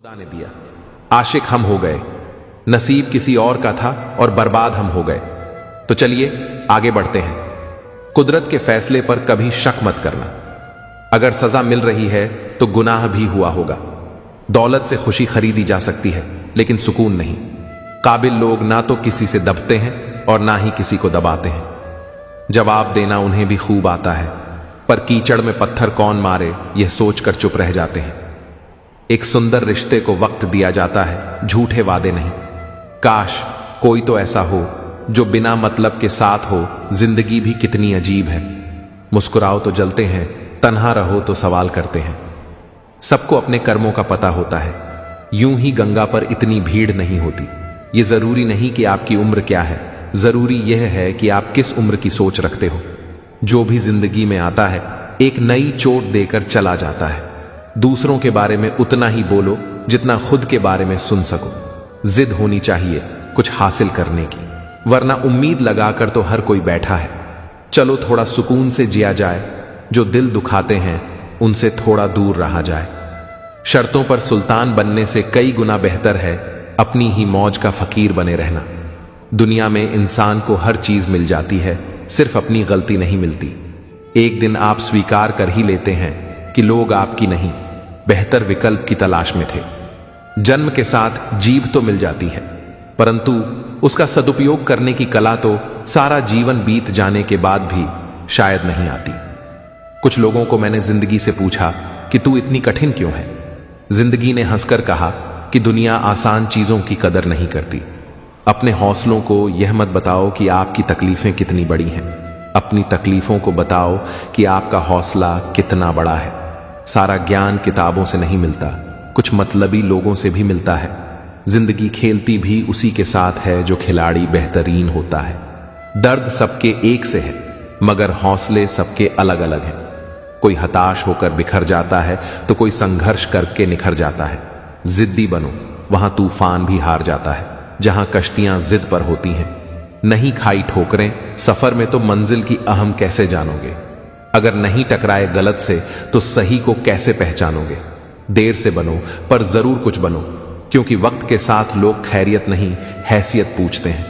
खुदा ने दिया। आशिक हम हो गए, नसीब किसी और का था और बर्बाद हम हो गए। तो चलिए आगे बढ़ते हैं। कुदरत के फैसले पर कभी शक मत करना। अगर सजा मिल रही है तो गुनाह भी हुआ होगा। दौलत से खुशी खरीदी जा सकती है लेकिन सुकून नहीं। काबिल लोग ना तो किसी से दबते हैं और ना ही किसी को दबाते हैं। जवाब देना उन्हें भी खूब आता है, पर कीचड़ में पत्थर कौन मारे यह सोचकर चुप रह जाते हैं। एक सुंदर रिश्ते को वक्त दिया जाता है, झूठे वादे नहीं। काश कोई तो ऐसा हो जो बिना मतलब के साथ हो। जिंदगी भी कितनी अजीब है। मुस्कुराओ तो जलते हैं, तन्हा रहो तो सवाल करते हैं। सबको अपने कर्मों का पता होता है। यूं ही गंगा पर इतनी भीड़ नहीं होती। यह जरूरी नहीं कि आपकी उम्र क्या है, जरूरी यह है कि आप किस उम्र की सोच रखते हो। जो भी जिंदगी में आता है एक नई चोट देकर चला जाता है। दूसरों के बारे में उतना ही बोलो जितना खुद के बारे में सुन सको। जिद होनी चाहिए कुछ हासिल करने की, वरना उम्मीद लगाकर तो हर कोई बैठा है। चलो थोड़ा सुकून से जिया जाए। जो दिल दुखाते हैं उनसे थोड़ा दूर रहा जाए। शर्तों पर सुल्तान बनने से कई गुना बेहतर है अपनी ही मौज का फकीर बने रहना। दुनिया में इंसान को हर चीज मिल जाती है, सिर्फ अपनी गलती नहीं मिलती। एक दिन आप स्वीकार कर ही लेते हैं कि लोग आपकी नहीं बेहतर विकल्प की तलाश में थे। जन्म के साथ जीभ तो मिल जाती है, परंतु उसका सदुपयोग करने की कला तो सारा जीवन बीत जाने के बाद भी शायद नहीं आती। कुछ लोगों को मैंने जिंदगी से पूछा कि तू इतनी कठिन क्यों है। जिंदगी ने हंसकर कहा कि दुनिया आसान चीजों की कदर नहीं करती। अपने हौसलों को यह मत बताओ कि आपकी तकलीफें कितनी बड़ी हैं। अपनी तकलीफों को बताओ कि आपका हौसला कितना बड़ा है। सारा ज्ञान किताबों से नहीं मिलता, कुछ मतलबी लोगों से भी मिलता है। जिंदगी खेलती भी उसी के साथ है जो खिलाड़ी बेहतरीन होता है। दर्द सबके एक से है, मगर हौसले सबके अलग अलग हैं। कोई हताश होकर बिखर जाता है तो कोई संघर्ष करके निखर जाता है। जिद्दी बनो, वहां तूफान भी हार जाता है जहां कश्तियां जिद पर होती हैं। नहीं खाई ठोकरें सफर में तो मंजिल की अहम कैसे जानोगे। अगर नहीं टकराए गलत से तो सही को कैसे पहचानोगे। देर से बनो पर जरूर कुछ बनो, क्योंकि वक्त के साथ लोग खैरियत नहीं हैसियत पूछते हैं।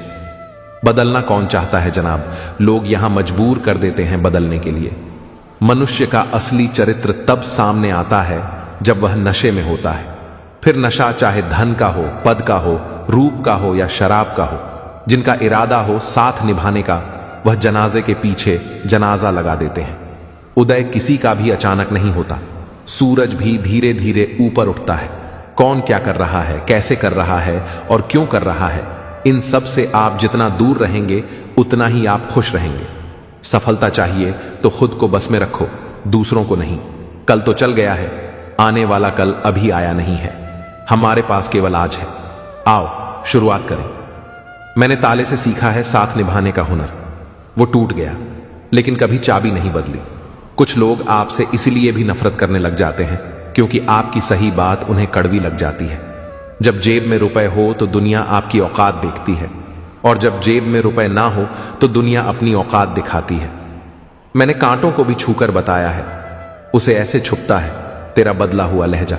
बदलना कौन चाहता है जनाब, लोग यहां मजबूर कर देते हैं बदलने के लिए। मनुष्य का असली चरित्र तब सामने आता है जब वह नशे में होता है। फिर नशा चाहे धन का हो, पद का हो, रूप का हो या शराब का हो। जिनका इरादा हो साथ निभाने का, वह जनाजे के पीछे जनाजा लगा देते हैं। उदय किसी का भी अचानक नहीं होता। सूरज भी धीरे धीरे ऊपर उठता है। कौन क्या कर रहा है, कैसे कर रहा है और क्यों कर रहा है, इन सब से आप जितना दूर रहेंगे उतना ही आप खुश रहेंगे। सफलता चाहिए तो खुद को बस में रखो, दूसरों को नहीं। कल तो चल गया है, आने वाला कल अभी आया नहीं है। हमारे पास केवल आज है। आओ शुरुआत करें। मैंने ताले से सीखा है साथ निभाने का हुनर। वो टूट गया लेकिन कभी चाबी नहीं बदली। कुछ लोग आपसे इसलिए भी नफरत करने लग जाते हैं क्योंकि आपकी सही बात उन्हें कड़वी लग जाती है। जब जेब में रुपए हो तो दुनिया आपकी औकात देखती है, और जब जेब में रुपए ना हो तो दुनिया अपनी औकात दिखाती है। मैंने कांटों को भी छूकर बताया है, उसे ऐसे छुपता है तेरा बदला हुआ लहजा।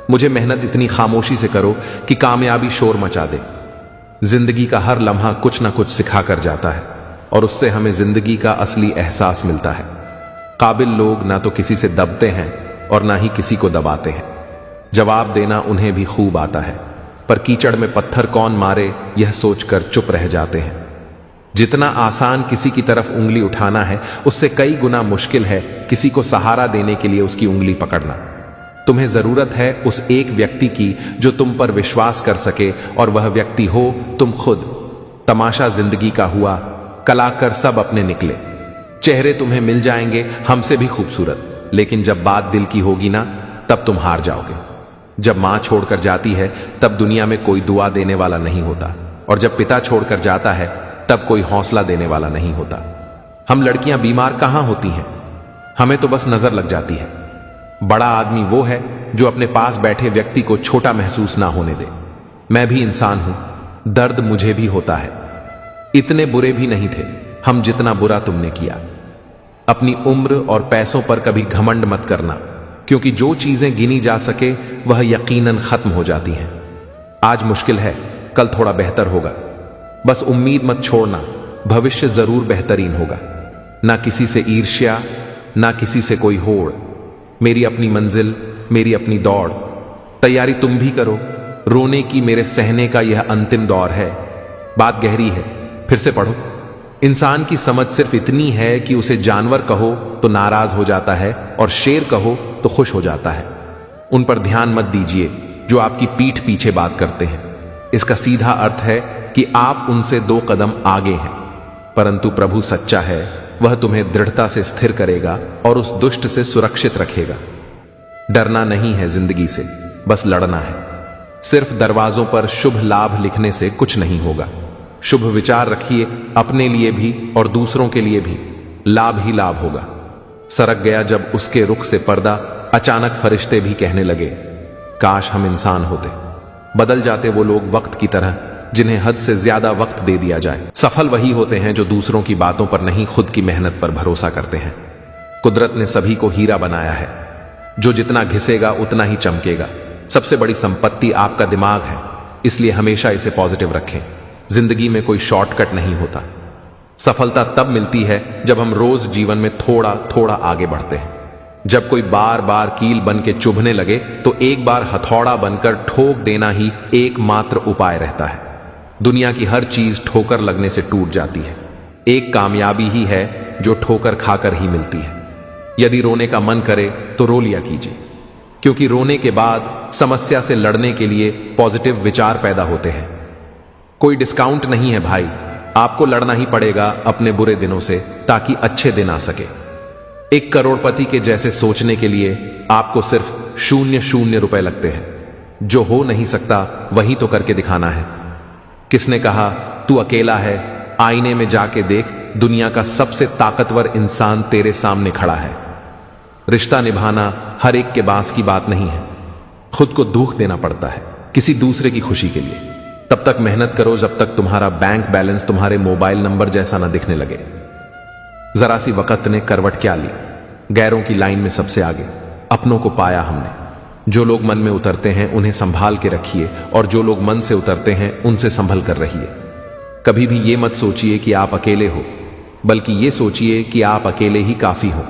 मुझे मेहनत इतनी खामोशी से करो कि कामयाबी शोर मचा दे। जिंदगी का हर लम्हा कुछ ना कुछ सिखा कर जाता है, और उससे हमें जिंदगी का असली एहसास मिलता है। काबिल लोग ना तो किसी से दबते हैं और ना ही किसी को दबाते हैं। जवाब देना उन्हें भी खूब आता है, पर कीचड़ में पत्थर कौन मारे यह सोचकर चुप रह जाते हैं। जितना आसान किसी की तरफ उंगली उठाना है, उससे कई गुना मुश्किल है किसी को सहारा देने के लिए उसकी उंगली पकड़ना। तुम्हें जरूरत है उस एक व्यक्ति की जो तुम पर विश्वास कर सके, और वह व्यक्ति हो तुम खुद। तमाशा जिंदगी का हुआ, कलाकार सब अपने निकले। चेहरे तुम्हें मिल जाएंगे हमसे भी खूबसूरत, लेकिन जब बात दिल की होगी ना, तब तुम हार जाओगे। जब मां छोड़कर जाती है तब दुनिया में कोई दुआ देने वाला नहीं होता, और जब पिता छोड़कर जाता है तब कोई हौसला देने वाला नहीं होता। हम लड़कियां बीमार कहां होती हैं, हमें तो बस नजर लग जाती है। बड़ा आदमी वो है जो अपने पास बैठे व्यक्ति को छोटा महसूस ना होने दे। मैं भी इंसान हूं, दर्द मुझे भी होता है। इतने बुरे भी नहीं थे हम जितना बुरा तुमने किया। अपनी उम्र और पैसों पर कभी घमंड मत करना। क्योंकि जो चीजें गिनी जा सके वह यकीनन खत्म हो जाती हैं। आज मुश्किल है, कल थोड़ा बेहतर होगा। बस उम्मीद मत छोड़ना, भविष्य जरूर बेहतरीन होगा। ना किसी से ईर्ष्या, ना किसी से कोई होड़। मेरी अपनी मंजिल, मेरी अपनी दौड़। तैयारी तुम भी करो, रोने की मेरे सहने का यह अंतिम दौर है। बात गहरी है, फिर से पढ़ो। इंसान की समझ सिर्फ इतनी है कि उसे जानवर कहो तो नाराज हो जाता है और शेर कहो तो खुश हो जाता है। उन पर ध्यान मत दीजिए जो आपकी पीठ पीछे बात करते हैं। इसका सीधा अर्थ है कि आप उनसे 2 कदम आगे हैं। परंतु प्रभु सच्चा है, वह तुम्हें दृढ़ता से स्थिर करेगा और उस दुष्ट से सुरक्षित रखेगा। डरना नहीं है जिंदगी से, बस लड़ना है। सिर्फ दरवाजों पर शुभ लाभ लिखने से कुछ नहीं होगा। शुभ विचार रखिए, अपने लिए भी और दूसरों के लिए भी लाभ ही लाभ होगा। सरक गया जब उसके रुख से पर्दा, अचानक फरिश्ते भी कहने लगे, काश हम इंसान होते। बदल जाते वो लोग वक्त की तरह जिन्हें हद से ज्यादा वक्त दे दिया जाए। सफल वही होते हैं जो दूसरों की बातों पर नहीं, खुद की मेहनत पर भरोसा करते हैं। कुदरत ने सभी को हीरा बनाया है। जो जितना घिसेगा उतना ही चमकेगा। सबसे बड़ी संपत्ति आपका दिमाग है, इसलिए हमेशा इसे पॉजिटिव रखें। जिंदगी में कोई शॉर्टकट नहीं होता। सफलता तब मिलती है जब हम रोज जीवन में थोड़ा थोड़ा आगे बढ़ते हैं। जब कोई बार बार कील बन के चुभने लगे तो एक बार हथौड़ा बनकर ठोक देना ही एकमात्र उपाय रहता है। दुनिया की हर चीज ठोकर लगने से टूट जाती है। एक कामयाबी ही है जो ठोकर खाकर ही मिलती है। यदि रोने का मन करे तो रो लिया कीजिए, क्योंकि रोने के बाद समस्या से लड़ने के लिए पॉजिटिव विचार पैदा होते हैं। कोई डिस्काउंट नहीं है भाई, आपको लड़ना ही पड़ेगा अपने बुरे दिनों से ताकि अच्छे दिन आ सके। 1 करोड़पति के जैसे सोचने के लिए आपको सिर्फ 0 रुपए लगते हैं। जो हो नहीं सकता वही तो करके दिखाना है। किसने कहा तू अकेला है? आईने में जाके देख, दुनिया का सबसे ताकतवर इंसान तेरे सामने खड़ा है। रिश्ता निभाना हर एक के बास की बात नहीं है। खुद को दुख देना पड़ता है किसी दूसरे की खुशी के लिए। तब तक मेहनत करो जब तक तुम्हारा बैंक बैलेंस तुम्हारे मोबाइल नंबर जैसा ना दिखने लगे। जरा सी वक्त ने करवट क्या ली, गैरों की लाइन में सबसे आगे अपनों को पाया हमने। जो लोग मन में उतरते हैं उन्हें संभाल के रखिए, और जो लोग मन से उतरते हैं उनसे संभल कर रहिए। कभी भी ये मत सोचिए कि आप अकेले हो, बल्कि ये सोचिए कि आप अकेले ही काफी हो।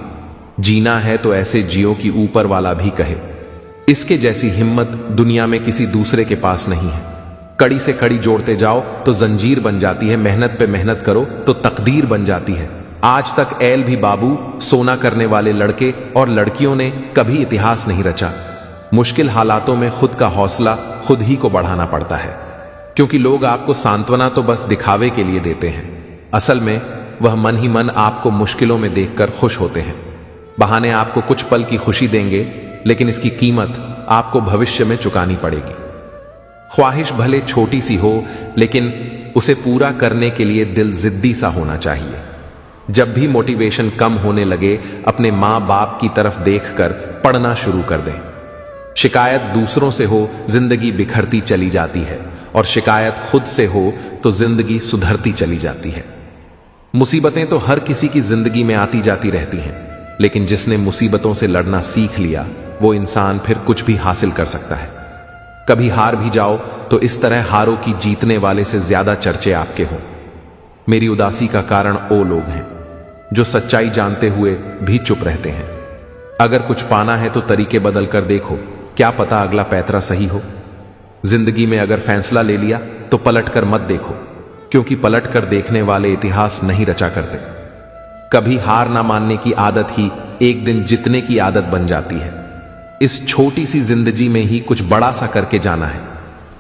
जीना है तो ऐसे जियो कि ऊपर वाला भी कहे। इसके जैसी हिम्मत दुनिया में किसी दूसरे के पास नहीं है। कड़ी से कड़ी जोड़ते जाओ तो जंजीर बन जाती है, मेहनत पे मेहनत करो तो तकदीर बन जाती है। आज तक एल भी बाबू सोना करने वाले लड़के और लड़कियों ने कभी इतिहास नहीं रचा। मुश्किल हालातों में खुद का हौसला खुद ही को बढ़ाना पड़ता है, क्योंकि लोग आपको सांत्वना तो बस दिखावे के लिए देते हैं। असल में वह मन ही मन आपको मुश्किलों में देखकर खुश होते हैं। बहाने आपको कुछ पल की खुशी देंगे, लेकिन इसकी कीमत आपको भविष्य में चुकानी पड़ेगी। ख्वाहिश भले छोटी सी हो, लेकिन उसे पूरा करने के लिए दिल जिद्दी सा होना चाहिए। जब भी मोटिवेशन कम होने लगे, अपने माँ बाप की तरफ देखकर पढ़ना शुरू कर दें। शिकायत दूसरों से हो, जिंदगी बिखरती चली जाती है, और शिकायत खुद से हो तो जिंदगी सुधरती चली जाती है। मुसीबतें तो हर किसी की जिंदगी में आती जाती रहती हैं, लेकिन जिसने मुसीबतों से लड़ना सीख लिया वो इंसान फिर कुछ भी हासिल कर सकता है। कभी हार भी जाओ तो इस तरह हारो कि जीतने वाले से ज्यादा चर्चे आपके हों। मेरी उदासी का कारण वो लोग हैं जो सच्चाई जानते हुए भी चुप रहते हैं। अगर कुछ पाना है तो तरीके बदल कर देखो, क्या पता अगला पैतरा सही हो। जिंदगी में अगर फैसला ले लिया तो पलट कर मत देखो, क्योंकि पलट कर देखने वाले इतिहास नहीं रचा करते। कभी हार ना मानने की आदत ही एक दिन जीतने की आदत बन जाती है। इस छोटी सी जिंदगी में ही कुछ बड़ा सा करके जाना है।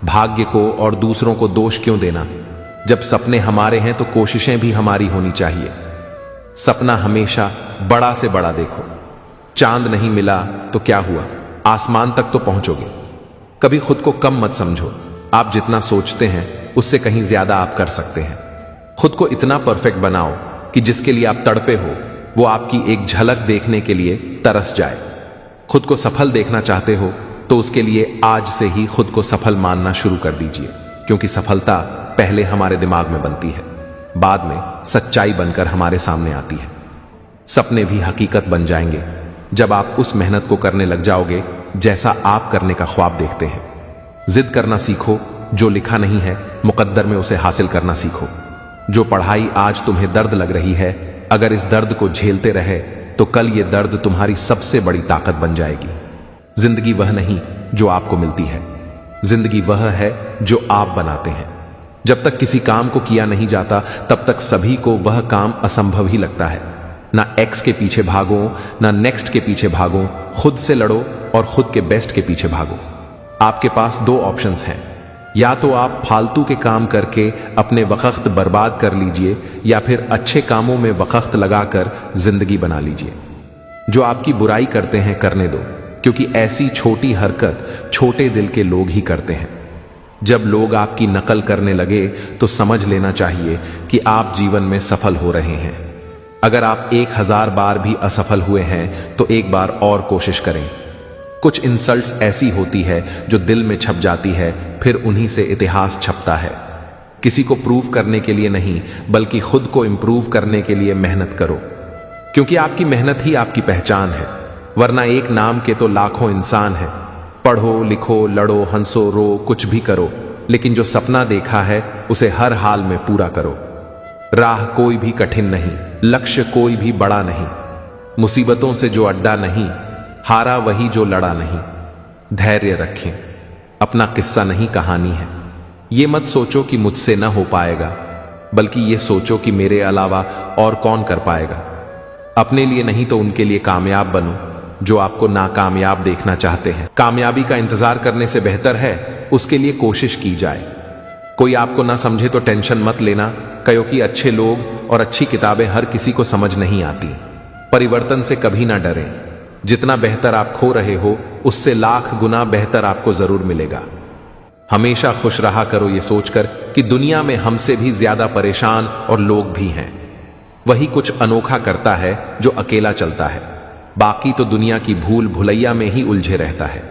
भाग्य को और दूसरों को दोष क्यों देना? जब सपने हमारे हैं तो कोशिशें भी हमारी होनी चाहिए। सपना हमेशा बड़ा से बड़ा देखो। चांद नहीं मिला तो क्या हुआ, आसमान तक तो पहुंचोगे। कभी खुद को कम मत समझो। आप जितना सोचते हैं उससे कहीं ज्यादा आप कर सकते हैं। खुद को इतना परफेक्ट बनाओ कि जिसके लिए आप तड़पे हो वो आपकी एक झलक देखने के लिए तरस जाए। खुद को सफल देखना चाहते हो तो उसके लिए आज से ही खुद को सफल मानना शुरू कर दीजिए, क्योंकि सफलता पहले हमारे दिमाग में बनती है, बाद में सच्चाई बनकर हमारे सामने आती है। सपने भी हकीकत बन जाएंगे जब आप उस मेहनत को करने लग जाओगे जैसा आप करने का ख्वाब देखते हैं। जिद करना सीखो, जो लिखा नहीं है मुकद्दर में उसे हासिल करना सीखो। जो पढ़ाई आज तुम्हें दर्द लग रही है, अगर इस दर्द को झेलते रहे तो कल ये दर्द तुम्हारी सबसे बड़ी ताकत बन जाएगी। जिंदगी वह नहीं जो आपको मिलती है, जिंदगी वह है जो आप बनाते हैं। जब तक किसी काम को किया नहीं जाता तब तक सभी को वह काम असंभव ही लगता है। ना एक्स के पीछे भागो, ना नेक्स्ट के पीछे भागो, खुद से लड़ो और खुद के बेस्ट के पीछे भागो। आपके पास दो ऑप्शंस हैं, या तो आप फालतू के काम करके अपने वक्त बर्बाद कर लीजिए या फिर अच्छे कामों में वक्त लगाकर जिंदगी बना लीजिए। जो आपकी बुराई करते हैं करने दो, क्योंकि ऐसी छोटी हरकत छोटे दिल के लोग ही करते हैं। जब लोग आपकी नकल करने लगे तो समझ लेना चाहिए कि आप जीवन में सफल हो रहे हैं। अगर आप 1000 बार भी असफल हुए हैं तो एक बार और कोशिश करें। कुछ इंसल्ट्स ऐसी होती है जो दिल में छप जाती है, फिर उन्हीं से इतिहास छपता है। किसी को प्रूव करने के लिए नहीं, बल्कि खुद को इंप्रूव करने के लिए मेहनत करो, क्योंकि आपकी मेहनत ही आपकी पहचान है। वरना एक नाम के तो लाखों इंसान हैं। पढ़ो, लिखो, लड़ो, हंसो, रो, कुछ भी करो, लेकिन जो सपना देखा है उसे हर हाल में पूरा करो। राह कोई भी कठिन नहीं, लक्ष्य कोई भी बड़ा नहीं। मुसीबतों से जो अड्डा नहीं, हारा वही जो लड़ा नहीं। धैर्य रखें, अपना किस्सा नहीं कहानी है। ये मत सोचो कि मुझसे ना हो पाएगा, बल्कि ये सोचो कि मेरे अलावा और कौन कर पाएगा। अपने लिए नहीं तो उनके लिए कामयाब बनो जो आपको नाकामयाब देखना चाहते हैं। कामयाबी का इंतजार करने से बेहतर है उसके लिए कोशिश की जाए। कोई आपको ना समझे तो टेंशन मत लेना, क्योंकि अच्छे लोग और अच्छी किताबें हर किसी को समझ नहीं आती। परिवर्तन से कभी ना डरें। जितना बेहतर आप खो रहे हो उससे लाख गुना बेहतर आपको जरूर मिलेगा। हमेशा खुश रहा करो ये सोचकर कि दुनिया में हमसे भी ज्यादा परेशान और लोग भी हैं। वही कुछ अनोखा करता है जो अकेला चलता है, बाकी तो दुनिया की भूल भुलैया में ही उलझे रहता है।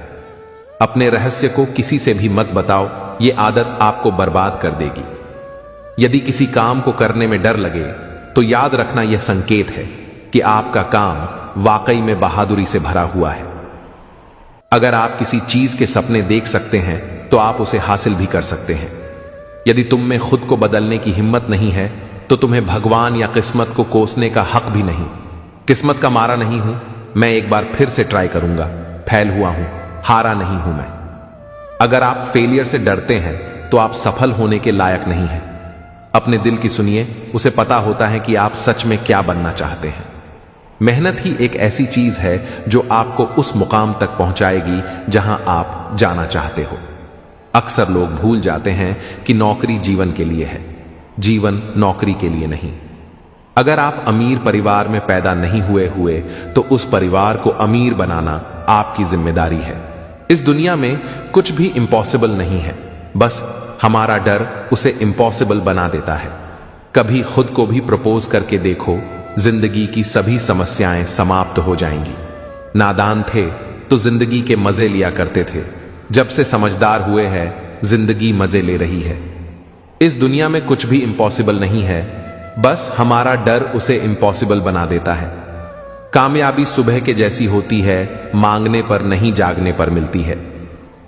अपने रहस्य को किसी से भी मत बताओ, ये आदत आपको बर्बाद कर देगी। यदि किसी काम को करने में डर लगे तो याद रखना यह संकेत है कि आपका काम वाकई में बहादुरी से भरा हुआ है। अगर आप किसी चीज के सपने देख सकते हैं तो आप उसे हासिल भी कर सकते हैं। यदि तुम में खुद को बदलने की हिम्मत नहीं है तो तुम्हें भगवान या किस्मत को कोसने का हक भी नहीं। किस्मत का मारा नहीं हूं मैं, एक बार फिर से ट्राई करूंगा। फेल हुआ हूं, हारा नहीं हूं मैं। अगर आप फेलियर से डरते हैं तो आप सफल होने के लायक नहीं हैं। अपने दिल की सुनिए, उसे पता होता है कि आप सच में क्या बनना चाहते हैं। मेहनत ही एक ऐसी चीज है जो आपको उस मुकाम तक पहुंचाएगी जहां आप जाना चाहते हो। अक्सर लोग भूल जाते हैं कि नौकरी जीवन के लिए है, जीवन नौकरी के लिए नहीं। अगर आप अमीर परिवार में पैदा नहीं हुए तो उस परिवार को अमीर बनाना आपकी जिम्मेदारी है। इस दुनिया में कुछ भी इम्पॉसिबल नहीं है, बस हमारा डर उसे इम्पॉसिबल बना देता है। कभी खुद को भी प्रपोज करके देखो, जिंदगी की सभी समस्याएं समाप्त हो जाएंगी। नादान थे तो जिंदगी के मजे लिया करते थे, जब से समझदार हुए हैं जिंदगी मजे ले रही है। इस दुनिया में कुछ भी इम्पॉसिबल नहीं है, बस हमारा डर उसे इम्पॉसिबल बना देता है। कामयाबी सुबह के जैसी होती है, मांगने पर नहीं जागने पर मिलती है।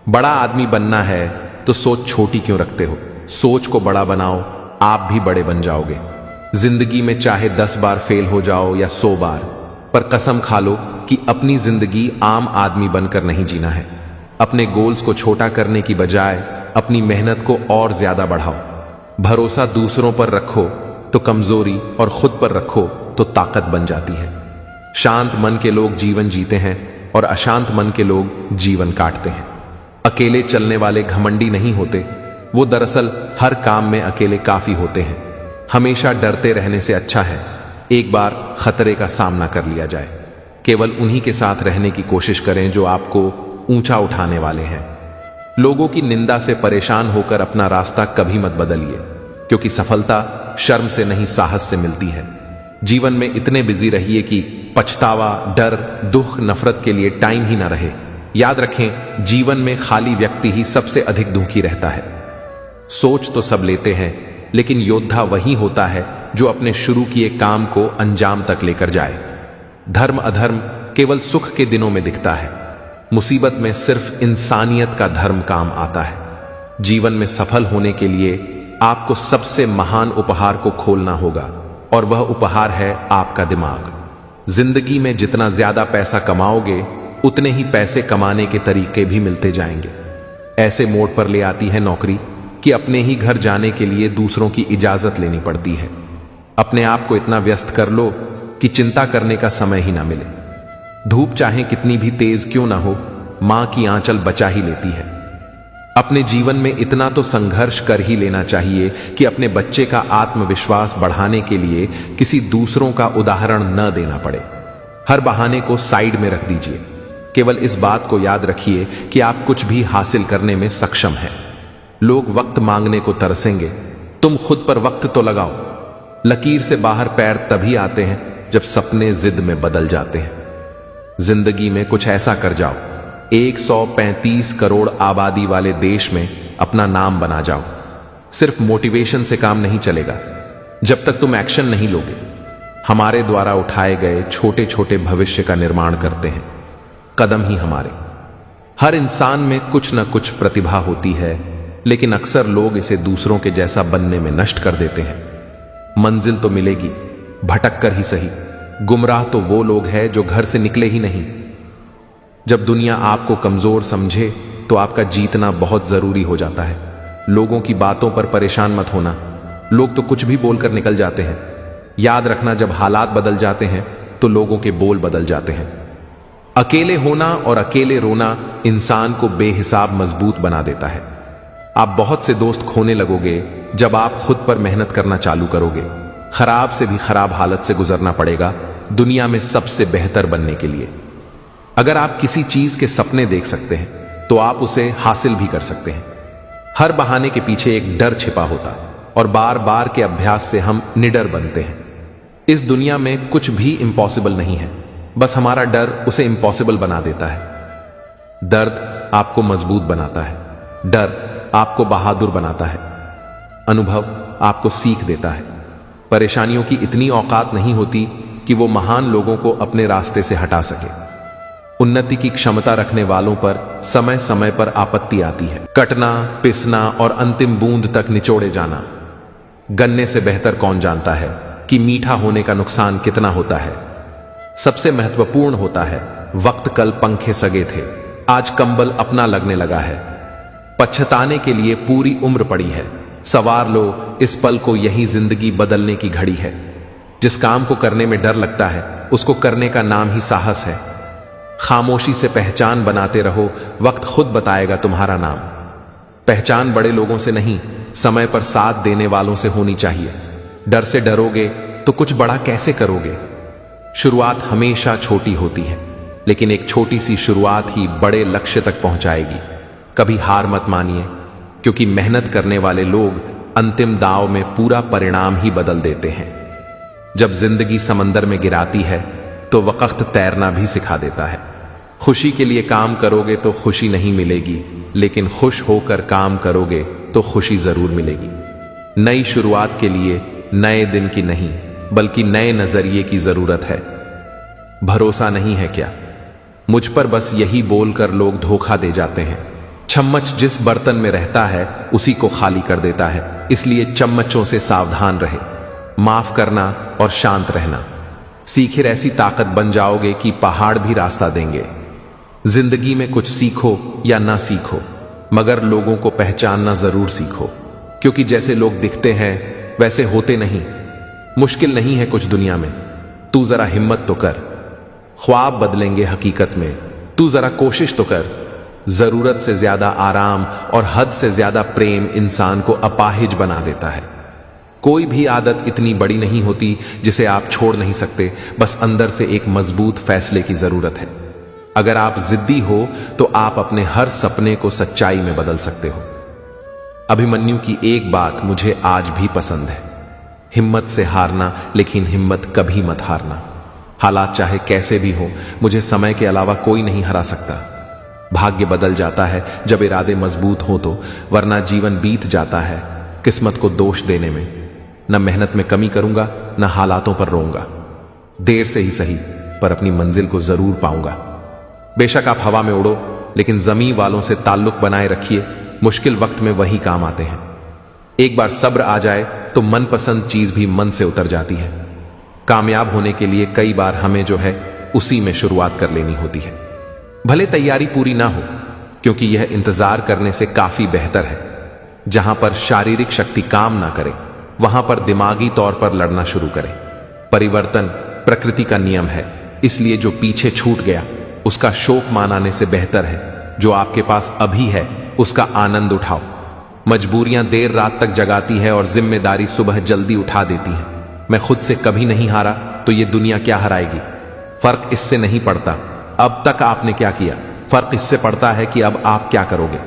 बड़ा आदमी बनना है तो सोच छोटी क्यों रखते हो? सोच को बड़ा बनाओ, आप भी बड़े बन जाओगे। जिंदगी में चाहे 10 बार फेल हो जाओ या 100 बार, पर कसम खा लो कि अपनी जिंदगी आम आदमी बनकर नहीं जीना है। अपने गोल्स को छोटा करने की बजाय अपनी मेहनत को और ज्यादा बढ़ाओ। भरोसा दूसरों पर रखो तो कमजोरी, और खुद पर रखो तो ताकत बन जाती है। शांत मन के लोग जीवन जीते हैं और अशांत मन के लोग जीवन काटते हैं। अकेले चलने वाले घमंडी नहीं होते, वो दरअसल हर काम में अकेले काफी होते हैं। हमेशा डरते रहने से अच्छा है एक बार खतरे का सामना कर लिया जाए। केवल उन्हीं के साथ रहने की कोशिश करें जो आपको ऊंचा उठाने वाले हैं। लोगों की निंदा से परेशान होकर अपना रास्ता कभी मत बदलिए, क्योंकि सफलता शर्म से नहीं साहस से मिलती है। जीवन में इतने बिजी रहिए कि पछतावा, डर, दुख, नफरत के लिए टाइम ही ना रहे। याद रखें, जीवन में खाली व्यक्ति ही सबसे अधिक दुखी रहता है। सोच तो सब लेते हैं, लेकिन योद्धा वही होता है जो अपने शुरू किए काम को अंजाम तक लेकर जाए। धर्म अधर्म केवल सुख के दिनों में दिखता है। मुसीबत में सिर्फ इंसानियत का धर्म काम आता है। जीवन में सफल होने के लिए आपको सबसे महान उपहार को खोलना होगा, और वह उपहार है आपका दिमाग। जिंदगी में जितना ज्यादा पैसा कमाओगे, उतने ही पैसे कमाने के तरीके भी मिलते जाएंगे। ऐसे मोड़ पर ले आती है नौकरी कि अपने ही घर जाने के लिए दूसरों की इजाजत लेनी पड़ती है। अपने आप को इतना व्यस्त कर लो कि चिंता करने का समय ही ना मिले। धूप चाहे कितनी भी तेज क्यों ना हो, मां की आंचल बचा ही लेती है। अपने जीवन में इतना तो संघर्ष कर ही लेना चाहिए कि अपने बच्चे का आत्मविश्वास बढ़ाने के लिए किसी दूसरों का उदाहरण न देना पड़े। हर बहाने को साइड में रख दीजिए। केवल इस बात को याद रखिए कि आप कुछ भी हासिल करने में सक्षम हैं। लोग वक्त मांगने को तरसेंगे, तुम खुद पर वक्त तो लगाओ। लकीर से बाहर पैर तभी आते हैं जब सपने जिद में बदल जाते हैं। जिंदगी में कुछ ऐसा कर जाओ, 135 करोड़ आबादी वाले देश में अपना नाम बना जाओ। सिर्फ मोटिवेशन से काम नहीं चलेगा जब तक तुम एक्शन नहीं लोगे। हमारे द्वारा उठाए गए छोटे छोटे भविष्य का निर्माण करते हैं कदम ही हमारे। हर इंसान में कुछ न कुछ प्रतिभा होती है, लेकिन अक्सर लोग इसे दूसरों के जैसा बनने में नष्ट कर देते हैं। मंजिल तो मिलेगी, भटक कर ही सही। गुमराह तो वो लोग हैं जो घर से निकले ही नहीं। जब दुनिया आपको कमजोर समझे तो आपका जीतना बहुत जरूरी हो जाता है। लोगों की बातों पर परेशान मत होना, लोग तो कुछ भी बोलकर निकल जाते हैं। याद रखना, जब हालात बदल जाते हैं तो लोगों के बोल बदल जाते हैं। अकेले होना और अकेले रोना इंसान को बेहिसाब मजबूत बना देता है। आप बहुत से दोस्त खोने लगोगे जब आप खुद पर मेहनत करना चालू करोगे। खराब से भी खराब हालत से गुजरना पड़ेगा दुनिया में सबसे बेहतर बनने के लिए। अगर आप किसी चीज के सपने देख सकते हैं तो आप उसे हासिल भी कर सकते हैं। हर बहाने के पीछे एक डर छिपा होता, और बार बार के अभ्यास से हम निडर बनते हैं। इस दुनिया में कुछ भी इम्पॉसिबल नहीं है, बस हमारा डर उसे इम्पॉसिबल बना देता है। दर्द आपको मजबूत बनाता है, डर आपको बहादुर बनाता है, अनुभव आपको सीख देता है। परेशानियों की इतनी औकात नहीं होती कि वो महान लोगों को अपने रास्ते से हटा सके। उन्नति की क्षमता रखने वालों पर समय समय पर आपत्ति आती है। कटना, पिसना और अंतिम बूंद तक निचोड़े जाना। गन्ने से बेहतर कौन जानता है कि मीठा होने का नुकसान कितना होता है। सबसे महत्वपूर्ण होता है, वक्त कल पंखे सगे थे, आज कंबल अपना लगने लगा है। पछताने के लिए पूरी उम्र पड़ी है, सवार लो इस पल को, यही जिंदगी बदलने की घड़ी है। जिस काम को करने में डर लगता है उसको करने का नाम ही साहस है। खामोशी से पहचान बनाते रहो, वक्त खुद बताएगा तुम्हारा नाम। पहचान बड़े लोगों से नहीं, समय पर साथ देने वालों से होनी चाहिए। डर से डरोगे तो कुछ बड़ा कैसे करोगे। शुरुआत हमेशा छोटी होती है, लेकिन एक छोटी सी शुरुआत ही बड़े लक्ष्य तक पहुंचाएगी। कभी हार मत मानिए, क्योंकि मेहनत करने वाले लोग अंतिम दांव में पूरा परिणाम ही बदल देते हैं। जब जिंदगी समंदर में गिराती है तो वक्त तैरना भी सिखा देता है। खुशी के लिए काम करोगे तो खुशी नहीं मिलेगी, लेकिन खुश होकर काम करोगे तो खुशी जरूर मिलेगी। नई शुरुआत के लिए नए दिन की नहीं, बल्कि नए नजरिए की जरूरत है। भरोसा नहीं है क्या? मुझ पर बस यही बोलकर लोग धोखा दे जाते हैं। चम्मच जिस बर्तन में रहता है उसी को खाली कर देता है, इसलिए चम्मचों से सावधान रहे। माफ करना और शांत रहना सीखे, ऐसी ताकत बन जाओगे कि पहाड़ भी रास्ता देंगे। जिंदगी में कुछ सीखो या ना सीखो, मगर लोगों को पहचानना जरूर सीखो, क्योंकि जैसे लोग दिखते हैं वैसे होते नहीं। मुश्किल नहीं है कुछ दुनिया में, तू जरा हिम्मत तो कर। ख्वाब बदलेंगे हकीकत में, तू जरा कोशिश तो कर। जरूरत से ज्यादा आराम और हद से ज्यादा प्रेम इंसान को अपाहिज बना देता है। कोई भी आदत इतनी बड़ी नहीं होती जिसे आप छोड़ नहीं सकते, बस अंदर से एक मजबूत फैसले की जरूरत है। अगर आप जिद्दी हो तो आप अपने हर सपने को सच्चाई में बदल सकते हो। अभिमन्यु की एक बात मुझे आज भी पसंद है, हिम्मत से हारना, लेकिन हिम्मत कभी मत हारना। हालात चाहे कैसे भी हो, मुझे समय के अलावा कोई नहीं हरा सकता। भाग्य बदल जाता है जब इरादे मजबूत हो तो, वरना जीवन बीत जाता है किस्मत को दोष देने में। न मेहनत में कमी करूंगा, न हालातों पर रोऊंगा। देर से ही सही, पर अपनी मंजिल को जरूर पाऊंगा। बेशक आप हवा में उड़ो, लेकिन जमीन वालों से ताल्लुक बनाए रखिए, मुश्किल वक्त में वही काम आते हैं। एक बार सब्र आ जाए तो मनपसंद चीज भी मन से उतर जाती है। कामयाब होने के लिए कई बार हमें जो है उसी में शुरुआत कर लेनी होती है, भले तैयारी पूरी ना हो, क्योंकि यह इंतजार करने से काफी बेहतर है। जहां पर शारीरिक शक्ति काम ना करे, वहां पर दिमागी तौर पर लड़ना शुरू करें। परिवर्तन प्रकृति का नियम है, इसलिए जो पीछे छूट गया उसका शोक मनाने से बेहतर है जो आपके पास अभी है उसका आनंद उठाओ। मजबूरियां देर रात तक जगाती है और जिम्मेदारी सुबह जल्दी उठा देती है। मैं खुद से कभी नहीं हारा तो ये दुनिया क्या हराएगी। फर्क इससे नहीं पड़ता अब तक आपने क्या किया, फर्क इससे पड़ता है कि अब आप क्या करोगे।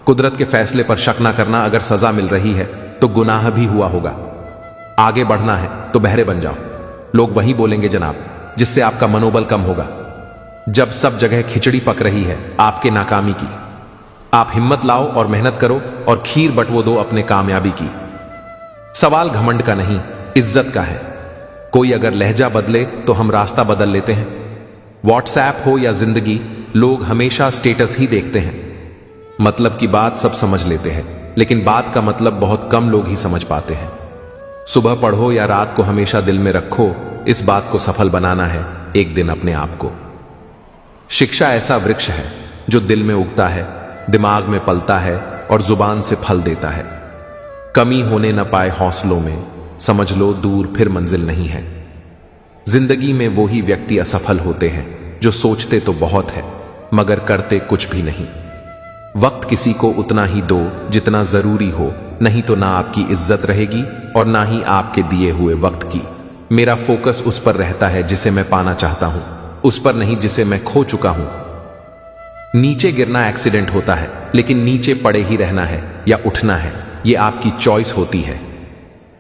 कुदरत के फैसले पर शक ना करना, अगर सजा मिल रही है तो गुनाह भी हुआ होगा। आगे बढ़ना है तो बहरे बन जाओ, लोग वही बोलेंगे जनाब, जिससे आपका मनोबल कम होगा। जब सब जगह खिचड़ी पक रही है आपके नाकामी की, आप हिम्मत लाओ और मेहनत करो और खीर बटवो दो अपने कामयाबी की। सवाल घमंड का नहीं, इज्जत का है। कोई अगर लहजा बदले तो हम रास्ता बदल लेते हैं। व्हाट्सएप हो या जिंदगी, लोग हमेशा स्टेटस ही देखते हैं। मतलब की बात सब समझ लेते हैं, लेकिन बात का मतलब बहुत कम लोग ही समझ पाते हैं। सुबह पढ़ो या रात को, हमेशा दिल में रखो, इस बात को सफल बनाना है एक दिन अपने आप को। शिक्षा ऐसा वृक्ष है जो दिल में उगता है, दिमाग में पलता है और जुबान से फल देता है। कमी होने न पाए हौसलों में, समझ लो दूर फिर मंजिल नहीं है। जिंदगी में वो ही व्यक्ति असफल होते हैं जो सोचते तो बहुत है मगर करते कुछ भी नहीं। वक्त किसी को उतना ही दो जितना जरूरी हो, नहीं तो ना आपकी इज्जत रहेगी और ना ही आपके दिए हुए वक्त की। मेरा फोकस उस पर रहता है जिसे मैं पाना चाहता हूं, उस पर नहीं जिसे मैं खो चुका हूं। नीचे गिरना एक्सीडेंट होता है, लेकिन नीचे पड़े ही रहना है या उठना है, यह आपकी चॉइस होती है।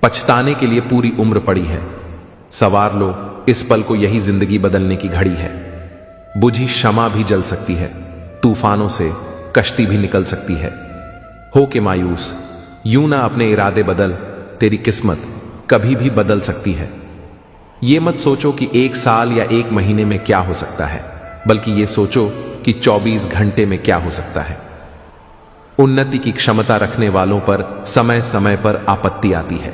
पछताने के लिए पूरी उम्र पड़ी है, सवार लो इस पल को, यही जिंदगी बदलने की घड़ी है। बुझी शमा भी जल सकती है, तूफानों से कश्ती भी निकल सकती है। हो के मायूस यूं ना अपने इरादे बदल, तेरी किस्मत कभी भी बदल सकती है। ये मत सोचो कि 1 साल या 1 महीने में क्या हो सकता है, बल्कि ये सोचो कि 24 घंटे में क्या हो सकता है। उन्नति की क्षमता रखने वालों पर समय समय पर आपत्ति आती है।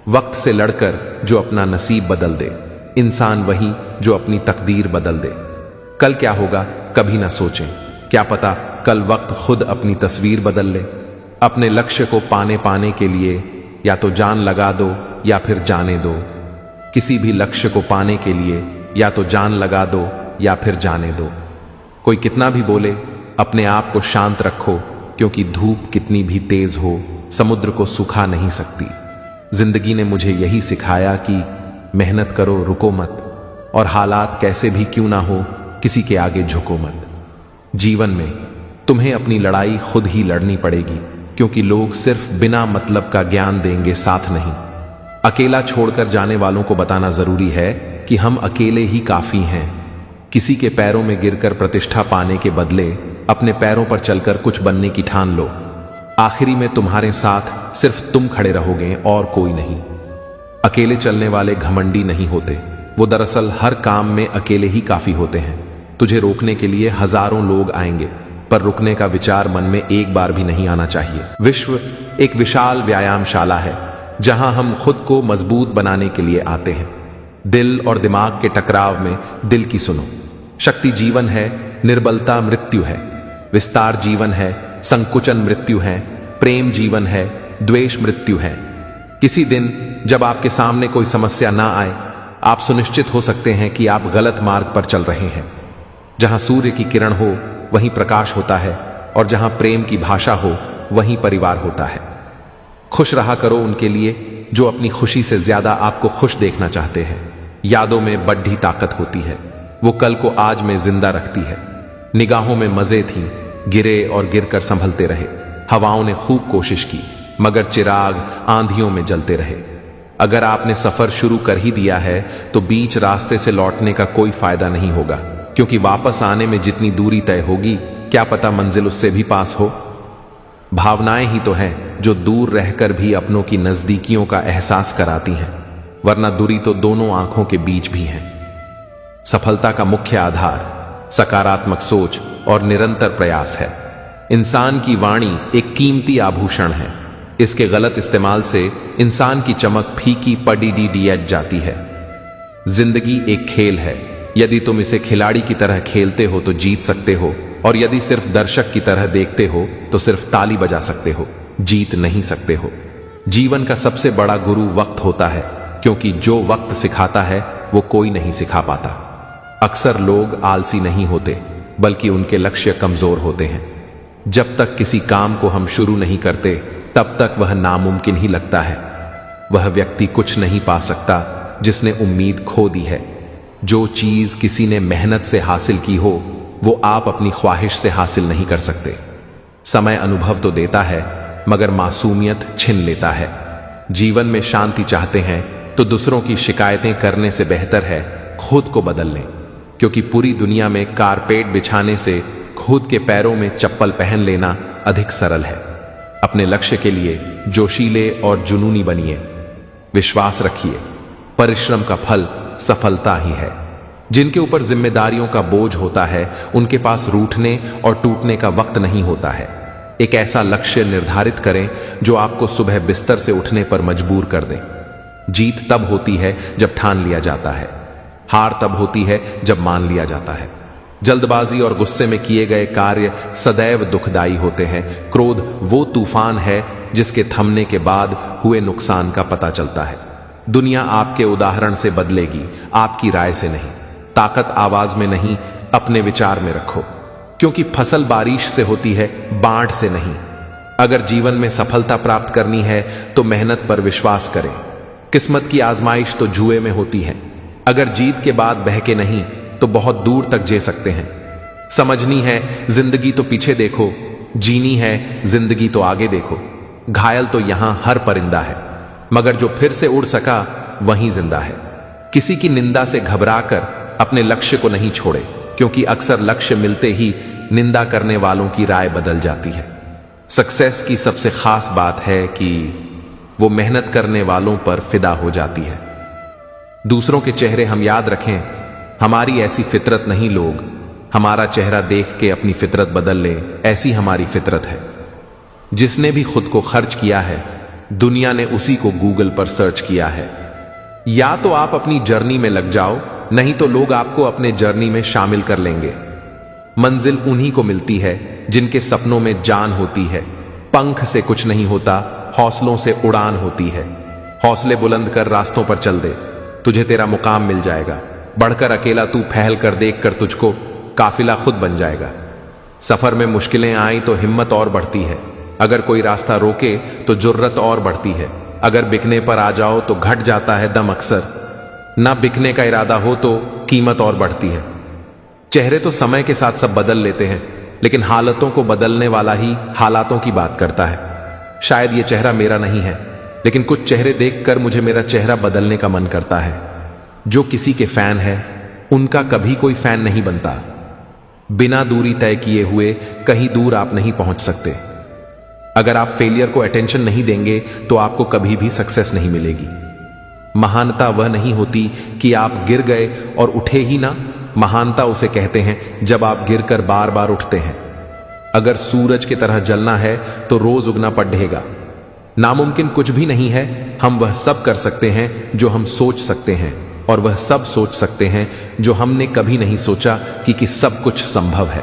वक्त से लड़कर जो अपना नसीब बदल दे, इंसान वही जो अपनी तकदीर बदल दे। कल क्या होगा कभी ना सोचें, क्या पता कल वक्त खुद अपनी तस्वीर बदल ले। अपने लक्ष्य को पाने के लिए या तो जान लगा दो या फिर जाने दो। किसी भी लक्ष्य को पाने के लिए या तो जान लगा दो या फिर जाने दो। कोई कितना भी बोले, अपने आप को शांत रखो, क्योंकि धूप कितनी भी तेज हो समुद्र को सुखा नहीं सकती। जिंदगी ने मुझे यही सिखाया कि मेहनत करो, रुको मत, और हालात कैसे भी क्यों ना हो किसी के आगे झुको मत। जीवन में तुम्हें अपनी लड़ाई खुद ही लड़नी पड़ेगी, क्योंकि लोग सिर्फ बिना मतलब का ज्ञान देंगे, साथ नहीं। अकेला छोड़कर जाने वालों को बताना जरूरी है कि हम अकेले ही काफी हैं। किसी के पैरों में गिरकर प्रतिष्ठा पाने के बदले अपने पैरों पर चलकर कुछ बनने की ठान लो। आखिरी में तुम्हारे साथ सिर्फ तुम खड़े रहोगे और कोई नहीं। अकेले चलने वाले घमंडी नहीं होते, वो दरअसल हर काम में अकेले ही काफी होते हैं। तुझे रोकने के लिए हजारों लोग आएंगे, पर रुकने का विचार मन में एक बार भी नहीं आना चाहिए। विश्व एक विशाल व्यायामशाला है, जहां हम खुद को मजबूत बनाने के लिए आते हैं। दिल और दिमाग के टकराव में दिल की सुनो। शक्ति जीवन है, निर्बलता मृत्यु है। विस्तार जीवन है, संकुचन मृत्यु है। प्रेम जीवन है, द्वेष मृत्यु है। किसी दिन जब आपके सामने कोई समस्या ना आए, आप सुनिश्चित हो सकते हैं कि आप गलत मार्ग पर चल रहे हैं। जहां सूर्य की किरण हो वहीं प्रकाश होता है, और जहां प्रेम की भाषा हो वहीं परिवार होता है। खुश रहा करो उनके लिए जो अपनी खुशी से ज्यादा आपको खुश देखना चाहते हैं। यादों में बड़ी ताकत होती है, वो कल को आज में जिंदा रखती है। निगाहों में मजे थी, गिरे और गिरकर संभलते रहे। हवाओं ने खूब कोशिश की, मगर चिराग आंधियों में जलते रहे। अगर आपने सफर शुरू कर ही दिया है तो बीच रास्ते से लौटने का कोई फायदा नहीं होगा, क्योंकि वापस आने में जितनी दूरी तय होगी, क्या पता मंजिल उससे भी पास हो। भावनाएं ही तो हैं जो दूर रहकर भी अपनों की नजदीकियों का एहसास कराती हैं, वरना दूरी तो दोनों आंखों के बीच भी है। सफलता का मुख्य आधार सकारात्मक सोच और निरंतर प्रयास है। इंसान की वाणी एक कीमती आभूषण है। इसके गलत इस्तेमाल से इंसान की चमक फीकी पड़ी जाती है। जिंदगी एक खेल है। यदि तुम इसे खिलाड़ी की तरह खेलते हो तो जीत सकते हो, और यदि सिर्फ दर्शक की तरह देखते हो तो सिर्फ ताली बजा सकते हो, जीत नहीं सकते हो। जीवन का सबसे बड़ा गुरु वक्त होता है, क्योंकि जो वक्त सिखाता है वो कोई नहीं सिखा पाता। अक्सर लोग आलसी नहीं होते, बल्कि उनके लक्ष्य कमजोर होते हैं। जब तक किसी काम को हम शुरू नहीं करते तब तक वह नामुमकिन ही लगता है। वह व्यक्ति कुछ नहीं पा सकता जिसने उम्मीद खो दी है। जो चीज किसी ने मेहनत से हासिल की हो वो आप अपनी ख्वाहिश से हासिल नहीं कर सकते। समय अनुभव तो देता है, मगर मासूमियत छीन लेता है। जीवन में शांति चाहते हैं तो दूसरों की शिकायतें करने से बेहतर है खुद को बदल लें, क्योंकि पूरी दुनिया में कारपेट बिछाने से खुद के पैरों में चप्पल पहन लेना अधिक सरल है। अपने लक्ष्य के लिए जोशीले और जुनूनी बनिए। विश्वास रखिए, परिश्रम का फल सफलता ही है। जिनके ऊपर जिम्मेदारियों का बोझ होता है उनके पास रूठने और टूटने का वक्त नहीं होता है। एक ऐसा लक्ष्य निर्धारित करें जो आपको सुबह बिस्तर से उठने पर मजबूर कर दे। जीत तब होती है जब ठान लिया जाता है, हार तब होती है जब मान लिया जाता है। जल्दबाजी और गुस्से में किए गए कार्य सदैव दुखदाई होते हैं। क्रोध वो तूफान है जिसके थमने के बाद हुए नुकसान का पता चलता है। दुनिया आपके उदाहरण से बदलेगी, आपकी राय से नहीं। ताकत आवाज में नहीं, अपने विचार में रखो, क्योंकि फसल बारिश से होती है, बाढ़ से नहीं। अगर जीवन में सफलता प्राप्त करनी है तो मेहनत पर विश्वास करें। किस्मत की आजमाइश तो जुए में होती है। अगर जीत के बाद बहके नहीं तो बहुत दूर तक जे सकते हैं। समझनी है जिंदगी तो पीछे देखो, जीनी है जिंदगी तो आगे देखो। घायल तो यहां हर परिंदा है, मगर जो फिर से उड़ सका वहीं जिंदा है। किसी की निंदा से घबराकर अपने लक्ष्य को नहीं छोड़े, क्योंकि अक्सर लक्ष्य मिलते ही निंदा करने वालों की राय बदल जाती है। सक्सेस की सबसे खास बात है कि वो मेहनत करने वालों पर फिदा हो जाती है। दूसरों के चेहरे हम याद रखें, हमारी ऐसी फितरत नहीं लोग हमारा चेहरा देख के अपनी फितरत बदल ले, ऐसी हमारी फितरत है। जिसने भी खुद को खर्च किया है दुनिया ने उसी को गूगल पर सर्च किया है। या तो आप अपनी जर्नी में लग जाओ, नहीं तो लोग आपको अपने जर्नी में शामिल कर लेंगे। मंजिल उन्हीं को मिलती है जिनके सपनों में जान होती है। पंख से कुछ नहीं होता, हौसलों से उड़ान होती है। हौसले बुलंद कर रास्तों पर चल दे, तुझे तेरा मुकाम मिल जाएगा। बढ़कर अकेला तू फैल कर देख कर तुझको काफिला खुद बन जाएगा। सफर में मुश्किलें आई तो हिम्मत और बढ़ती है। अगर कोई रास्ता रोके तो जुर्रत और बढ़ती है। अगर बिकने पर आ जाओ तो घट जाता है दम अक्सर। ना बिकने का इरादा हो तो कीमत और बढ़ती है। चेहरे तो समय के साथ सब बदल लेते हैं, लेकिन हालतों को बदलने वाला ही हालातों की बात करता है। शायद ये चेहरा मेरा नहीं है, लेकिन कुछ चेहरे देखकर मुझे मेरा चेहरा बदलने का मन करता है। जो किसी के फैन है उनका कभी कोई फैन नहीं बनता। बिना दूरी तय किए हुए कहीं दूर आप नहीं पहुंच सकते। अगर आप फेलियर को अटेंशन नहीं देंगे तो आपको कभी भी सक्सेस नहीं मिलेगी। महानता वह नहीं होती कि आप गिर गए और उठे ही ना। महानता उसे कहते हैं जब आप गिरकर बार बार उठते हैं। अगर सूरज की तरह जलना है तो रोज उगना पड़ेगा। नामुमकिन कुछ भी नहीं है। हम वह सब कर सकते हैं जो हम सोच सकते हैं, और वह सब सोच सकते हैं जो हमने कभी नहीं सोचा कि सब कुछ संभव है।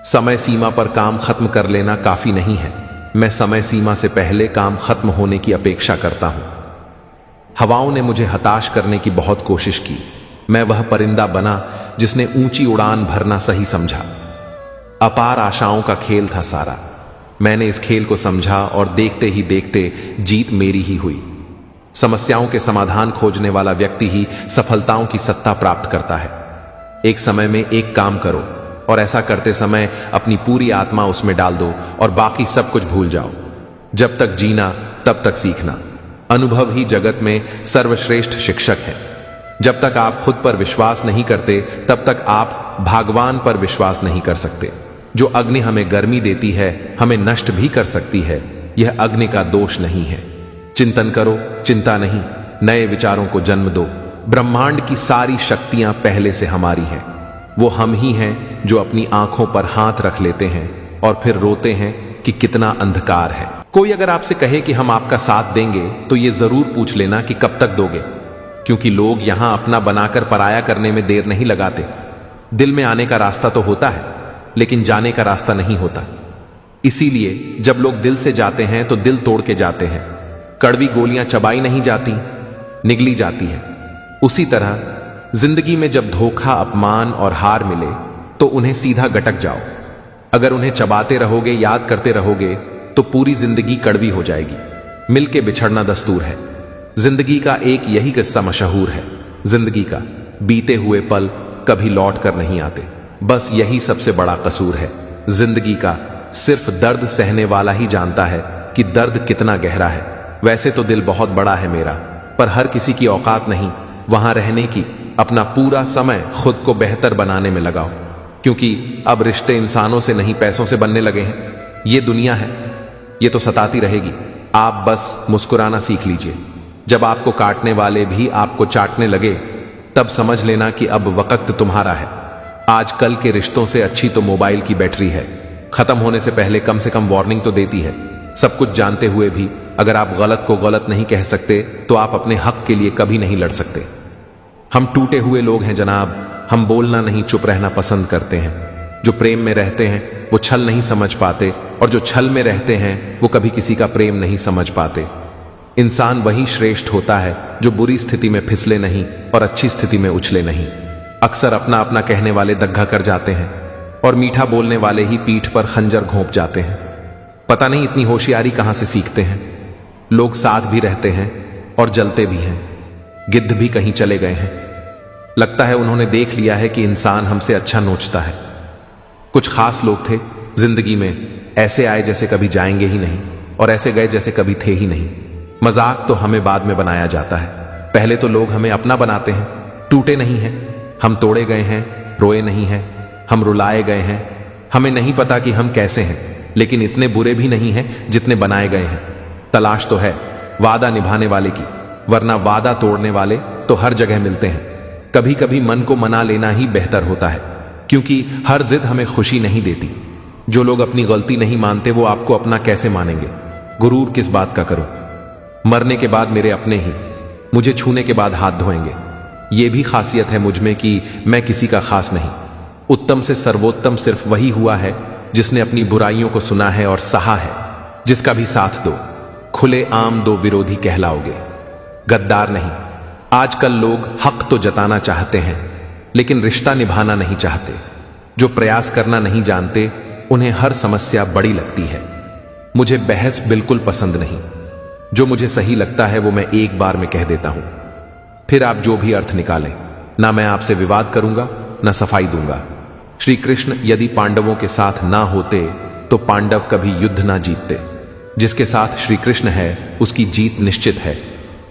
समय सीमा पर काम खत्म कर लेना काफी नहीं है। मैं समय सीमा से पहले काम खत्म होने की अपेक्षा करता हूं। हवाओं ने मुझे हताश करने की बहुत कोशिश की। मैं वह परिंदा बना जिसने ऊंची उड़ान भरना सही समझा। अपार आशाओं का खेल था सारा। मैंने इस खेल को समझा और देखते ही देखते जीत मेरी ही हुई। समस्याओं के समाधान खोजने वाला व्यक्ति ही सफलताओं की सत्ता प्राप्त करता है। एक समय में एक काम करो, और ऐसा करते समय अपनी पूरी आत्मा उसमें डाल दो और बाकी सब कुछ भूल जाओ। जब तक जीना तब तक सीखना। अनुभव ही जगत में सर्वश्रेष्ठ शिक्षक है। जब तक आप खुद पर विश्वास नहीं करते तब तक आप भगवान पर विश्वास नहीं कर सकते। जो अग्नि हमें गर्मी देती है हमें नष्ट भी कर सकती है। यह अग्नि का दोष नहीं है। चिंतन करो, चिंता नहीं। नए विचारों को जन्म दो। ब्रह्मांड की सारी शक्तियां पहले से हमारी हैं। वो हम ही हैं जो अपनी आंखों पर हाथ रख लेते हैं और फिर रोते हैं कि कितना अंधकार है। कोई अगर आपसे कहे कि हम आपका साथ देंगे तो ये जरूर पूछ लेना कि कब तक दोगे, क्योंकि लोग यहां अपना बनाकर पराया करने में देर नहीं लगाते। दिल में आने का रास्ता तो होता है, लेकिन जाने का रास्ता नहीं होता। इसीलिए जब लोग दिल से जाते हैं तो दिल तोड़ के जाते हैं। कड़वी गोलियां चबाई नहीं जाती, निगली जाती हैं। उसी तरह जिंदगी में जब धोखा, अपमान और हार मिले तो उन्हें सीधा गटक जाओ। अगर उन्हें चबाते रहोगे, याद करते रहोगे, तो पूरी जिंदगी कड़वी हो जाएगी। मिलके बिछड़ना दस्तूर है। जिंदगी का एक यही किस्सा मशहूर है। जिंदगी का बीते हुए पल कभी लौट कर नहीं आते। बस यही सबसे बड़ा कसूर है। जिंदगी का सिर्फ दर्द सहने वाला ही जानता है कि दर्द कितना गहरा है। वैसे तो दिल बहुत बड़ा है मेरा, पर हर किसी की औकात नहीं वहां रहने की। अपना पूरा समय खुद को बेहतर बनाने में लगाओ, क्योंकि अब रिश्ते इंसानों से नहीं पैसों से बनने लगे हैं। ये दुनिया है, ये तो सताती रहेगी। आप बस मुस्कुराना सीख लीजिए। जब आपको काटने वाले भी आपको चाटने लगे, तब समझ लेना कि अब वक्त तुम्हारा है। आजकल के रिश्तों से अच्छी तो मोबाइल की बैटरी है। खत्म होने से पहले कम से कम वार्निंग तो देती है। सब कुछ जानते हुए भी अगर आप गलत को गलत नहीं कह सकते तो आप अपने हक के लिए कभी नहीं लड़ सकते। हम टूटे हुए लोग हैं जनाब। हम बोलना नहीं, चुप रहना पसंद करते हैं। जो प्रेम में रहते हैं वो छल नहीं समझ पाते, और जो छल में रहते हैं वो कभी किसी का प्रेम नहीं समझ पाते। इंसान वही श्रेष्ठ होता है जो बुरी स्थिति में फिसले नहीं और अच्छी स्थिति में उछले नहीं। अक्सर अपना अपना कहने वाले दग्गा कर जाते हैं और मीठा बोलने वाले ही पीठ पर खंजर घोंप जाते हैं। पता नहीं इतनी होशियारी कहां से सीखते हैं। लोग साथ भी रहते हैं और जलते भी हैं। गिद्ध भी कहीं चले गए हैं। लगता है उन्होंने देख लिया है कि इंसान हमसे अच्छा नोचता है। कुछ खास लोग थे जिंदगी में, ऐसे आए जैसे कभी जाएंगे ही नहीं, और ऐसे गए जैसे कभी थे ही नहीं। मजाक तो हमें बाद में बनाया जाता है, पहले तो लोग हमें अपना बनाते हैं। टूटे नहीं हैं, हम तोड़े गए हैं। रोए नहीं हैं, हम रुलाए गए हैं। हमें नहीं पता कि हम कैसे हैं, लेकिन इतने बुरे भी नहीं हैं जितने बनाए गए हैं। तलाश तो है वादा निभाने वाले की, वरना वादा तोड़ने वाले तो हर जगह मिलते हैं। कभी कभी मन को मना लेना ही बेहतर होता है, क्योंकि हर जिद हमें खुशी नहीं देती। जो लोग अपनी गलती नहीं मानते वो आपको अपना कैसे मानेंगे। गुरूर किस बात का करूं। मरने के बाद मेरे अपने ही मुझे छूने के बाद हाथ धोएंगे। यह भी खासियत है मुझ में कि मैं किसी का खास नहीं। उत्तम से सर्वोत्तम सिर्फ वही हुआ है जिसने अपनी बुराइयों को सुना है और सहा है। जिसका भी साथ दो, खुले आम दो विरोधी कहलाओगे, गद्दार नहीं। आजकल लोग हक तो जताना चाहते हैं, लेकिन रिश्ता निभाना नहीं चाहते। जो प्रयास करना नहीं जानते उन्हें हर समस्या बड़ी लगती है। मुझे बहस बिल्कुल पसंद नहीं। जो मुझे सही लगता है वो मैं एक बार में कह देता हूं, फिर आप जो भी अर्थ निकालें। ना मैं आपसे विवाद करूंगा, ना सफाई दूंगा। श्री कृष्ण यदि पांडवों के साथ ना होते तो पांडव कभी युद्ध ना जीतते। जिसके साथ श्री कृष्ण है उसकी जीत निश्चित है।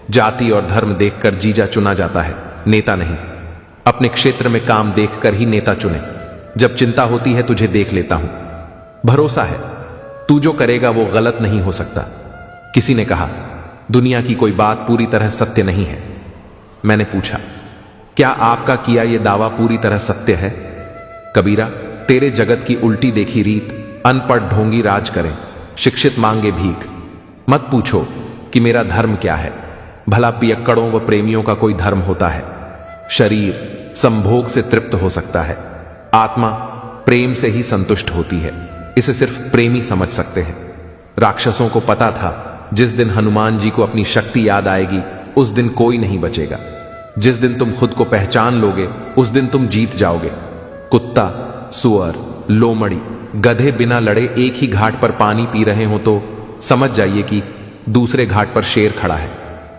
जाति और धर्म देखकर जीजा चुना जाता है, नेता नहीं। अपने क्षेत्र में काम देखकर ही नेता चुने। जब चिंता होती है तुझे देख लेता हूं। भरोसा है तू जो करेगा वो गलत नहीं हो सकता। किसी ने कहा दुनिया की कोई बात पूरी तरह सत्य नहीं है। मैंने पूछा क्या आपका किया यह दावा पूरी तरह सत्य है? कबीरा, तेरे जगत की उल्टी देखी रीत, अनपढ़ ढोंगी राज करें, शिक्षित मांगे भीख। मत पूछो कि मेरा धर्म क्या है। भला पियक्कड़ों व प्रेमियों का कोई धर्म होता है? शरीर संभोग से तृप्त हो सकता है, आत्मा प्रेम से ही संतुष्ट होती है। इसे सिर्फ प्रेमी समझ सकते हैं। राक्षसों को पता था जिस दिन हनुमान जी को अपनी शक्ति याद आएगी उस दिन कोई नहीं बचेगा। जिस दिन तुम खुद को पहचान लोगे उस दिन तुम जीत जाओगे। कुत्ता, सुअर, लोमड़ी, गधे बिना लड़े एक ही घाट पर पानी पी रहे हो तो समझ जाइए कि दूसरे घाट पर शेर खड़ा है।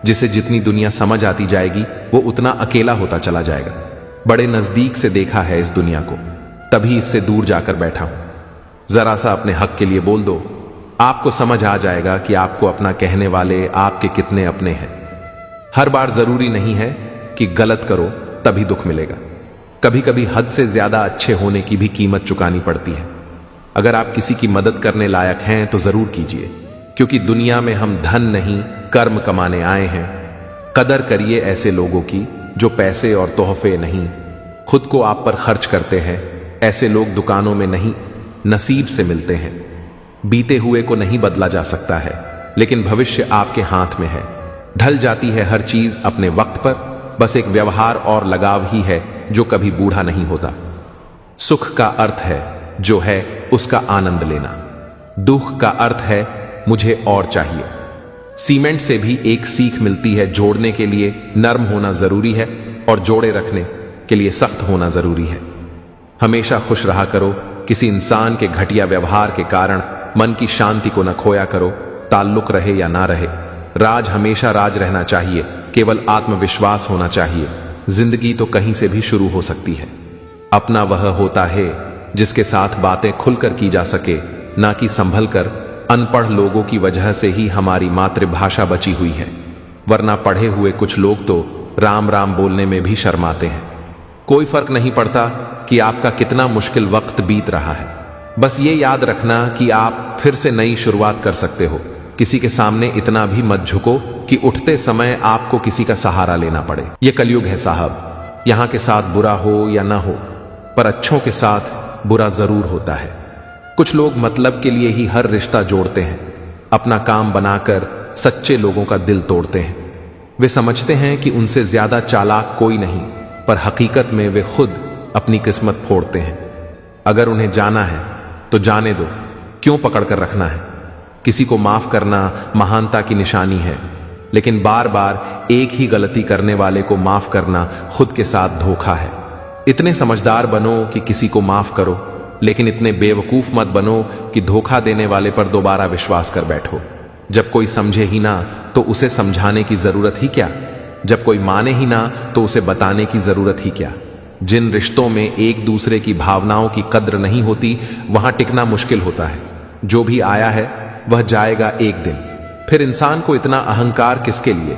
जिसे जितनी दुनिया समझ आती जाएगी वो उतना अकेला होता चला जाएगा। बड़े नजदीक से देखा है इस दुनिया को, तभी इससे दूर जाकर बैठा हूं। जरा सा अपने हक के लिए बोल दो, आपको समझ आ जाएगा कि आपको अपना कहने वाले आपके कितने अपने हैं। हर बार जरूरी नहीं है कि गलत करो तभी दुख मिलेगा। कभी कभी हद से ज्यादा अच्छे होने की भी कीमत चुकानी पड़ती है। अगर आप किसी की मदद करने लायक हैं तो जरूर कीजिए, क्योंकि दुनिया में हम धन नहीं कर्म कमाने आए हैं। कदर करिए ऐसे लोगों की जो पैसे और तोहफे नहीं, खुद को आप पर खर्च करते हैं। ऐसे लोग दुकानों में नहीं, नसीब से मिलते हैं। बीते हुए को नहीं बदला जा सकता है, लेकिन भविष्य आपके हाथ में है। ढल जाती है हर चीज अपने वक्त पर, बस एक व्यवहार और लगाव ही है जो कभी बूढ़ा नहीं होता। सुख का अर्थ है जो है उसका आनंद लेना। दुख का अर्थ है मुझे और चाहिए। सीमेंट से भी एक सीख मिलती है, जोड़ने के लिए नरम होना जरूरी है और जोड़े रखने के लिए सख्त होना जरूरी है। हमेशा खुश रहा करो। किसी इंसान के घटिया व्यवहार के कारण मन की शांति को न खोया करो। ताल्लुक रहे या ना रहे, राज हमेशा राज रहना चाहिए। केवल आत्मविश्वास होना चाहिए। जिंदगी तो कहीं से भी शुरू हो सकती है। अपना वह होता है जिसके साथ बातें खुलकर की जा सके, ना कि संभल कर। अनपढ़ लोगों की वजह से ही हमारी मातृभाषा बची हुई है, वरना पढ़े हुए कुछ लोग तो राम राम बोलने में भी शर्माते हैं। कोई फर्क नहीं पड़ता कि आपका कितना मुश्किल वक्त बीत रहा है, बस ये याद रखना कि आप फिर से नई शुरुआत कर सकते हो। किसी के सामने इतना भी मत झुको कि उठते समय आपको किसी का सहारा लेना पड़े। यह कलयुग है साहब। यहां के साथ बुरा हो या ना हो, पर अच्छों के साथ बुरा जरूर होता है। कुछ लोग मतलब के लिए ही हर रिश्ता जोड़ते हैं, अपना काम बनाकर सच्चे लोगों का दिल तोड़ते हैं। वे समझते हैं कि उनसे ज्यादा चालाक कोई नहीं, पर हकीकत में वे खुद अपनी किस्मत फोड़ते हैं। अगर उन्हें जाना है तो जाने दो, क्यों पकड़ कर रखना है। किसी को माफ करना महानता की निशानी है, लेकिन बार बार एक ही गलती करने वाले को माफ करना खुद के साथ धोखा है। इतने समझदार बनो कि किसी को माफ करो, लेकिन इतने बेवकूफ मत बनो कि धोखा देने वाले पर दोबारा विश्वास कर बैठो। जब कोई समझे ही ना तो उसे समझाने की जरूरत ही क्या। जब कोई माने ही ना तो उसे बताने की जरूरत ही क्या। जिन रिश्तों में एक दूसरे की भावनाओं की कद्र नहीं होती, वहां टिकना मुश्किल होता है। जो भी आया है वह जाएगा एक दिन। फिर इंसान को इतना अहंकार किसके लिए,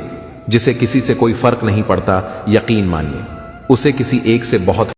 जिसे किसी से कोई फर्क नहीं पड़ता। यकीन मानिए, उसे किसी एक से बहुत